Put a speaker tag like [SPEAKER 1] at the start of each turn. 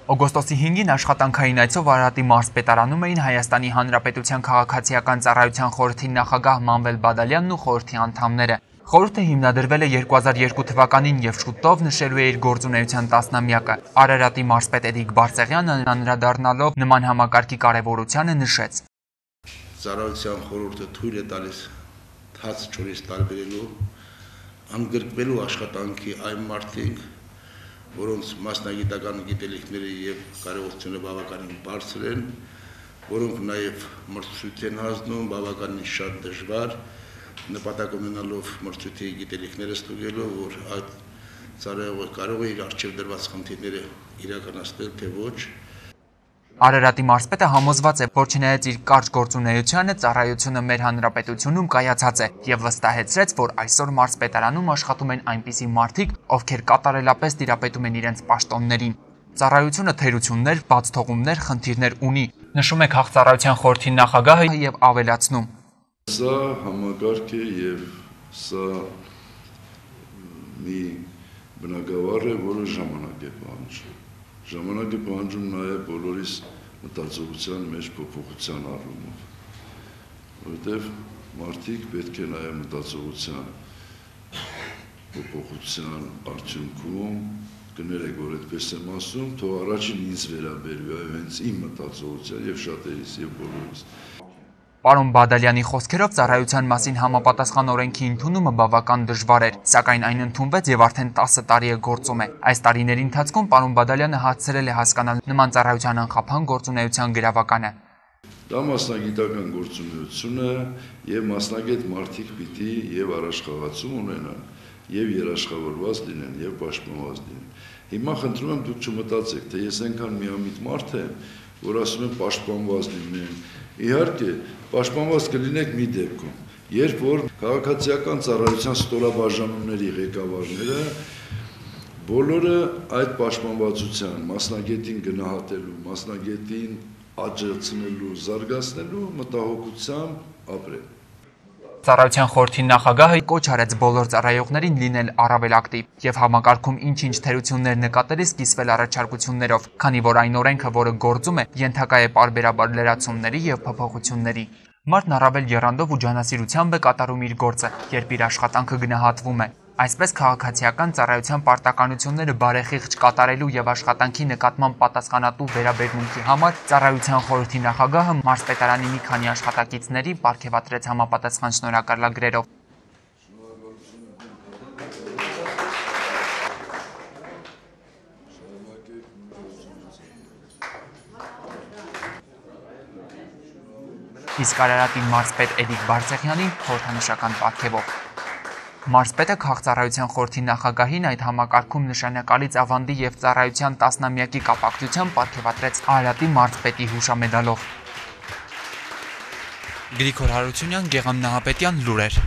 [SPEAKER 1] Օգոստոսի 5-ին աշխատանքային այցով Արարատի մարզպետարանում էին Հայաստանի Հանրապետության քաղաքացիական ծառայության խորհրդի նախագահ Մանվել Բադալյանն ու խորհրդի անդամները։ Խորհուրդը հիմնադրվել է 2002 թվականին եւ շուտով նշելու է իր գործունեության 10-ամյակը։ Արարատի մարզպետ Էդիկ Բարսեղյանը անդրադառնալով նման համակարգի կարևորությանը նշեց.
[SPEAKER 2] Ծառայության խորհուրդը թույլ է տալիս թաց ճորից տարբերելու, անգրկվելու աշխատանքի այն մարդիկ, որոնց մասնագիտական գիտելիքները եւ կարողությունները բավականին բարձր են, որոնք նաեւ մրցույթ են հանձնում բավականին շատ դժվար, նպատակ ունենալով մրցույթի գիտելիքները ստուգելով, որ այդ ծառայողը կարող է իր առջև դրված խնդիրները իրականացնել, թե ոչ։
[SPEAKER 1] Արարատի մարզպետը համոզված է, որ չնայած իր կարճ գործունեությանը, ծառայությունը մեր հանրապետությունում կայացած է եւ վստահեցրեց, որ այսօր մարզպետարանում աշխատում են այնպիսի մարդիկ, ովքեր կատարելապես տիրապետում են իրենց պաշտոններին։ Ծառայությունը թերություններ, բացթողումներ, խնդիրներ ունի, նշում է քաղաքացիական խորհրդի նախագահը եւ ավելացնում.
[SPEAKER 3] Սա համակարգ է եւ սա մի բնագավառ է, որը ժամանակ է պահանջում։ Ժամանակ է պահանջում նաև բոլորիս մտածողության մեջ փոփոխության առումով, որովհետև մարդիկ պետք է նաև մտածողության փոփոխության արդյունքում կներեք, որ այդպես եմ ասում, թող առաջին ինձ վերաբերվի, այո հենց իմ մտածողության եւ շատերիս եւ բոլորիս։
[SPEAKER 1] Պարոն Բադալյանի խոսքերով ծառայության մասին համապատասխան օրենքի ընդունումը բավական դժվար էր, սակայն այն ընդունվեց եւ արդեն 10 տարի է գործում է։ Այս տարիների ընթացքում պարոն Բադալյանը հասցրել է հասկանալ նման ծառայության անխափան գործունեության գրավականը։
[SPEAKER 3] Դա մասնագիտական գործունեություն է եւ մասնագետ մարդիկ պիտի եւ առաջխաղացում ունենան, եւ երաշխավորված լինեն, եւ պաշտպանված լինեն։ Հիմա խնդրում եմ դուք չմտածեք, թե ես այնքան միամիտ մարդ եմ, որ ասում եմ պաշտպանված լինեն։ Իհարկե, պաշտպանված կլինեք մի դեպքում, երբ որ քաղաքացիական ծառայության ստորաբաժանումների ղեկավարները բոլորը այդ պաշտպանվածության մասնագետին գնահատելու, մասնագետին աջակցելու, զարգացնելու մտահոգությամբ ապրեն։
[SPEAKER 1] Ծառայության խորհրդի նախագահը կոչ արեց բոլոր ծառայողներին լինել առավել ակտիվ եւ համակարգում ինչ-ինչ թերություններ նկատելիս կիսվել առաջարկություններով, քանի որ այն օրենքը, որը գործում է, ենթակա է պարբերաբար լրացումների եւ փոփոխությունների։ Մարդն առավել եռանդով ու ջանասիրությամբ է կատարում իր գործը, երբ իր աշխատանքը գնահատվում է։ Այսպես քաղաքացիական ծառայության պարտականությունները բարեխիղճ կատարելու եւ աշխատանքի նկատմամբ պատասխանատու վերաբերմունքի համար ծառայության խորհրդի նախագահը մարզպետարանի մի քանի աշխատակիցների պարգևատրեց համապատասխան շնորհակալագրերով։ Իսկ Արարատի մարզպետ Էդիկ Բարսեղյանին խորհրդանշական պարգևով։ Մարզպետը քաղաքացիական խորհրդի նախագահին այդ համակարգում նշանակալից ավանդի եւ ծառայության 10-ամյակի կապակցությամբ պարգևատրեց Արարատի մարզպետի հուշամեդալով։ Գրիգոր Հարությունյան, Գեղամ Նահապետյան, լուրեր։